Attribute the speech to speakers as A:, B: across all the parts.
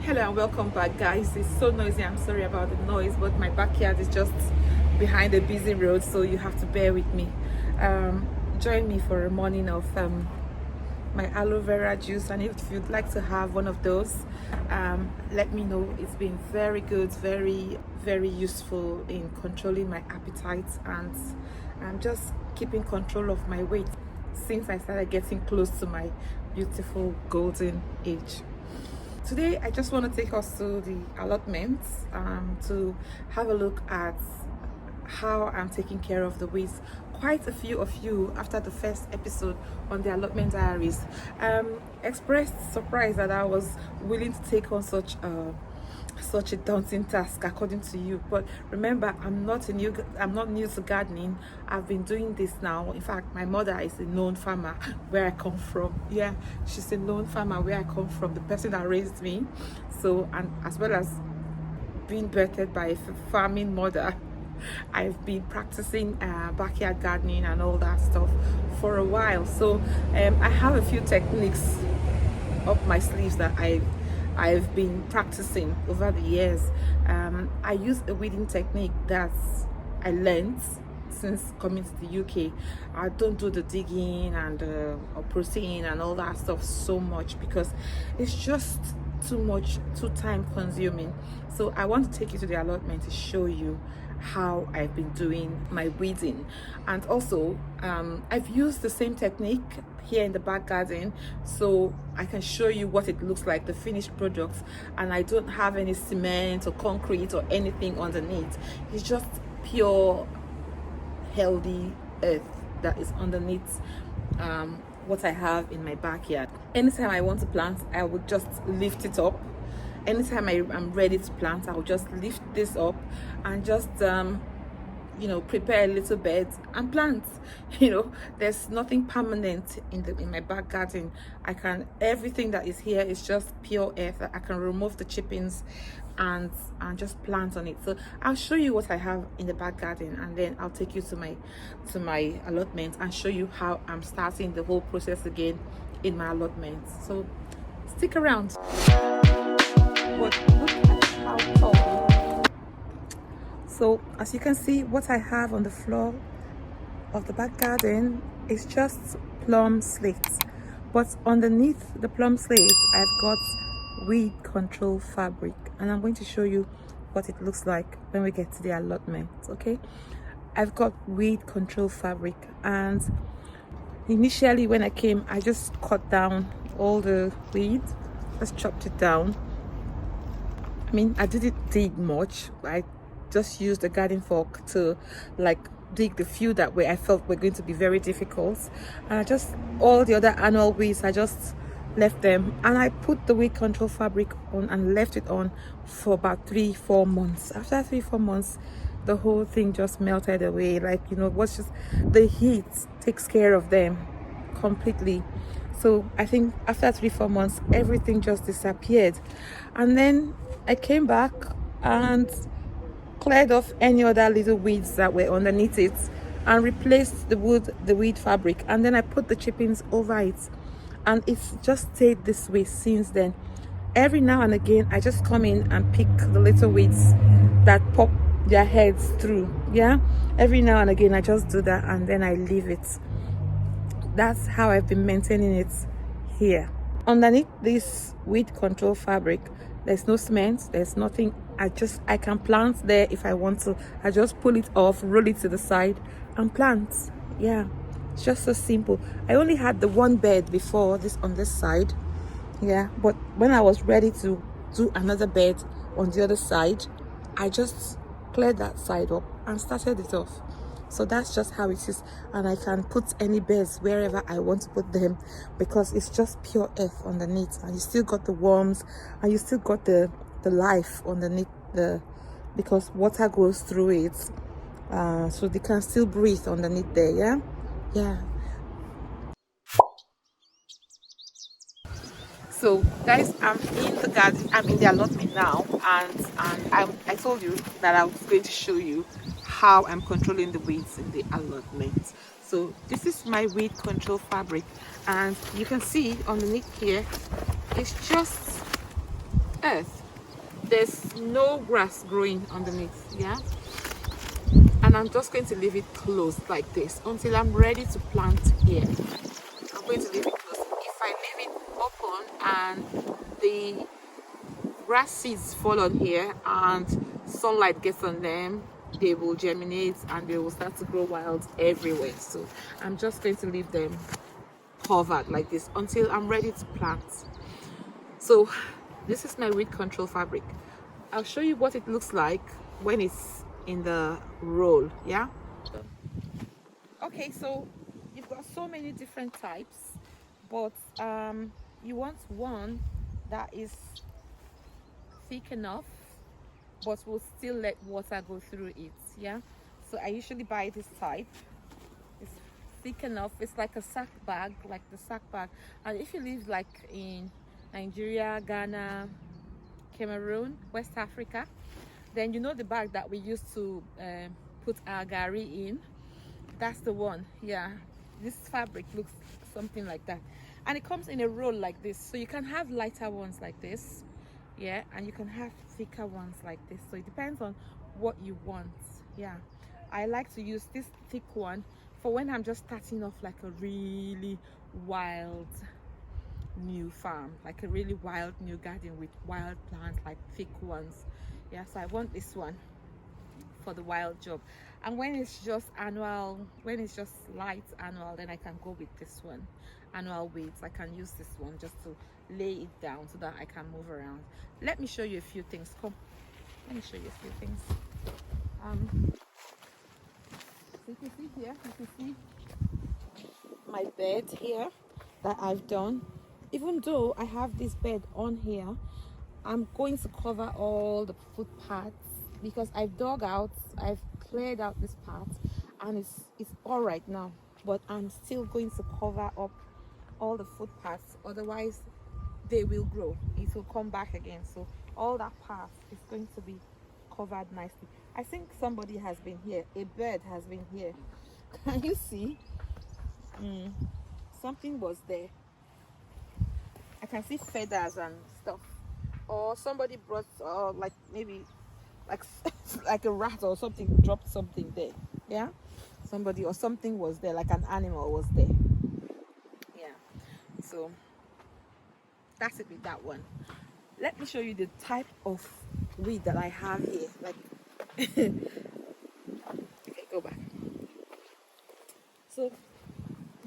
A: Hello and welcome back, guys. It's so noisy. I'm sorry about the noise, but my backyard is just behind a busy road, so you have to bear with me. Join me for a morning of my aloe vera juice, and if you'd like to have one of those, let me know. It's been very good, very useful in controlling my appetite, and I'm just keeping control of my weight since I started getting close to my beautiful golden age. Today I just want to take us to the allotments to have a look at how I'm taking care of the weeds. Quite a few of you, after the first episode on the Allotment Diaries, expressed surprise that I was willing to take on such a daunting task according to you. But remember, I'm not new to gardening. I've been doing this now. In fact, my mother is a known farmer where I come from. Yeah, she's a known farmer where I come from, the person that raised me. So, and as well as being birthed by a farming mother, I've been practicing backyard gardening and all that stuff for a while. So I have a few techniques up my sleeves that I've been practicing over the years. I use a weeding technique that I learned since coming to the UK. I don't do the digging and protein and all that stuff so much because it's just too time consuming. So I want to take you to the allotment to show you how I've been doing my weeding. And also I've used the same technique here in the back garden, so I can show you what it looks like, the finished products, and I don't have any cement or concrete or anything underneath. It's just pure healthy earth that is underneath what I have in my backyard. Anytime I want to plant, I would just lift it up. Anytime I'm ready to plant, I'll just lift this up and just prepare a little bed and plant. There's nothing permanent in my back garden. Everything that is here is just pure earth. I can remove the chippings and just plant on it. So I'll show you what I have in the back garden, and then I'll take you to my allotment and show you how I'm starting the whole process again in my allotment. So stick around. But look at how tall. So as you can see, what I have on the floor of the back garden is just plum slates, but underneath the plum slates I've got weed control fabric, and I'm going to show you what it looks like when we get to the allotment. Okay, I've got weed control fabric, and initially when I came, I just cut down all the weeds, just chopped it down. I mean, I didn't dig much. I just used a garden fork to dig the few that I felt were going to be very difficult, and all the other annual weeds I just left them, and I put the weed control fabric on and left it on for about 3-4 months. After 3-4 months, the whole thing just melted away. What's just the heat takes care of them completely. So I think after 3-4 months, everything just disappeared, and then I came back and cleared off any other little weeds that were underneath it and replaced the weed fabric, and then I put the chippings over it, and it's just stayed this way since then. Every now and again I just come in and pick the little weeds that pop their heads through. Yeah, every now and again I just do that, and then I leave it. That's how I've been maintaining it here. Underneath this weed control fabric, there's no cement, there's nothing. I can plant there if I want to. I just pull it off, roll it to the side and plant. Yeah, it's just so simple. I only had the one bed before this on this side. Yeah, but when I was ready to do another bed on the other side, I just cleared that side up and started it off. So that's just how it is, and I can put any beds wherever I want to put them because it's just pure earth underneath, and you still got the worms and you still got the life underneath because water goes through it, so they can still breathe underneath there. Yeah. So guys, I'm in the garden, I'm in the allotment now, and I told you that I was going to show you how I'm controlling the weeds in the allotment. So this is my weed control fabric, and you can see underneath here it's just earth. There's no grass growing underneath, yeah. And I'm just going to leave it closed like this until I'm ready to plant here. I'm going to leave it closed. If I leave it open and the grass seeds fall on here and sunlight gets on them, they will germinate and they will start to grow wild everywhere. So I'm just going to leave them covered like this until I'm ready to plant. So this is my weed control fabric. I'll show you what it looks like when it's in the roll, yeah. Okay, so you've got so many different types, but you want one that is thick enough but will still let water go through it, yeah. So I usually buy this type. It's thick enough. It's like a sack bag, like the sack bag. And if you live like in Nigeria, Ghana, Cameroon, West Africa, then you know the bag that we used to put our gari in. That's the one, yeah. This fabric looks something like that, and it comes in a roll like this. So you can have lighter ones like this, yeah, and you can have thicker ones like this. So it depends on what you want, yeah. I like to use this thick one for when I'm just starting off like a really wild new farm, like a really wild new garden with wild plants, like thick ones, yeah. So I want this one for the wild job. And when it's just annual, when it's just light annual, then I can go with this one, annual weeds. I can use this one just to lay it down so that I can move around. Let me show you a few things. Come, let me show you a few things. So you can see here, you can see my bed here that I've done. Even though I have this bed on here, I'm going to cover all the footpaths because I've dug out, I've cleared out this part, and it's all right now, but I'm still going to cover up all the footpaths, otherwise they will grow, it will come back again. So all that path is going to be covered nicely. I think somebody has been here, a bird has been here. Can you see? Something was there. I can see feathers and stuff, or somebody brought like maybe like like a rat or something dropped something there, yeah. Somebody or something was there, like an animal was there, yeah. So that's it with that one. Let me show you the type of weed that I have here, like okay, go back. So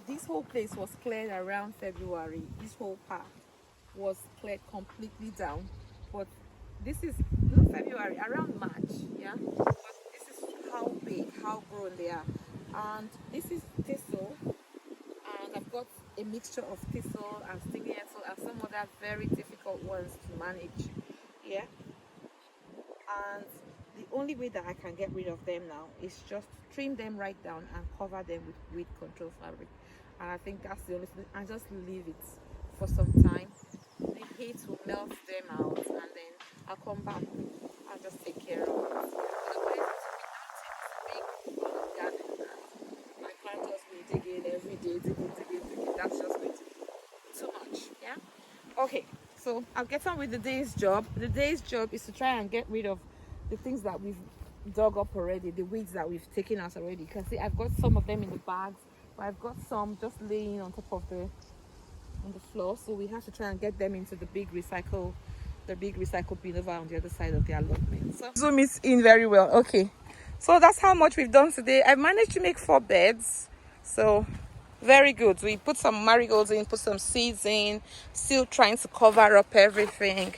A: this whole place was cleared around February. This whole path was cleared completely down, but this is not February, around March, yeah. But this is how big, how grown they are. And this is thistle, and I've got a mixture of thistle and stinging nettle and some other very difficult ones to manage, yeah. And the only way that I can get rid of them now is just trim them right down and cover them with weed control fabric. And I think that's the only thing. And just leave it for some time. The heat will melt them out, and then I'll come back and just take care of it. Otherwise, it's a big garden, and I can't just be digging every day, digging. That's just going to be too much, yeah. Okay, so I'll get on with the day's job. The day's job is to try and get rid of the things that we've dug up already, the weeds that we've taken out already. You can see I've got some of them in the bags, but I've got some just laying on top of the floor, so we have to try and get them into the big recycle bin over on the other side of the allotment. So zoom it in very well. Okay, so that's how much we've done today. I managed to make 4 beds, so very good. We put some marigolds in, put some seeds in, still trying to cover up everything.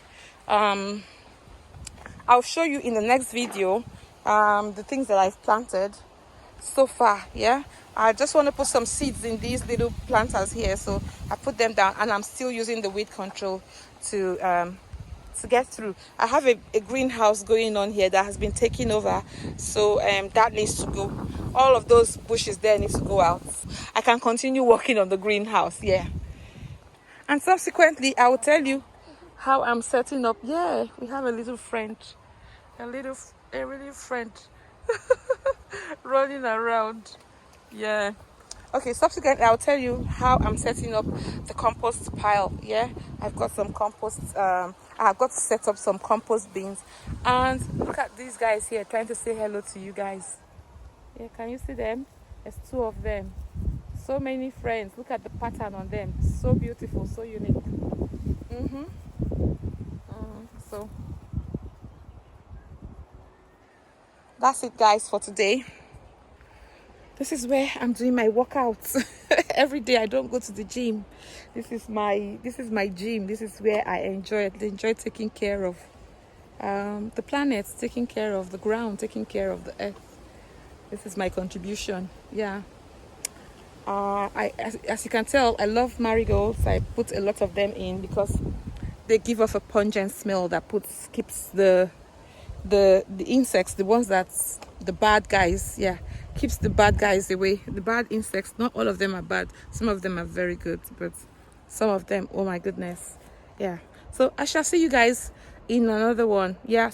A: I'll show you in the next video the things that I've planted so far, yeah. I just want to put some seeds in these little planters here, so I put them down, and I'm still using the weed control to get through. I have a greenhouse going on here that has been taken over, so that needs to go. All of those bushes there need to go out. I can continue working on the greenhouse, yeah. And subsequently I will tell you how I'm setting up. Yeah, we have a little friend, a little friend running around, yeah. Okay, subsequently I'll tell you how I'm setting up the compost pile. Yeah, I've got some compost. I've got to set up some compost bins, and look at these guys here trying to say hello to you guys. Yeah, can you see them? There's two of them. So many friends. Look at the pattern on them. So beautiful, so unique. So that's it, guys, for today. This is where I'm doing my workouts. Every day I don't go to the gym. This is my gym. This is where I enjoy taking care of the planet, taking care of the ground, taking care of the earth. This is my contribution. Yeah. As you can tell, I love marigolds. I put a lot of them in because they give off a pungent smell that keeps the insects, the ones that's the bad guys, yeah, keeps the bad guys away. The bad insects, not all of them are bad. Some of them are very good, but some of them, oh my goodness. Yeah. So I shall see you guys in another one. Yeah,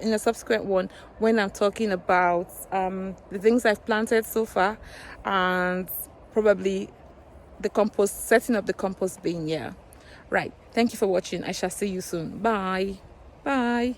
A: in a subsequent one when I'm talking about the things I've planted so far, and probably setting up the compost bin. Yeah. Right. Thank you for watching. I shall see you soon. Bye. Bye.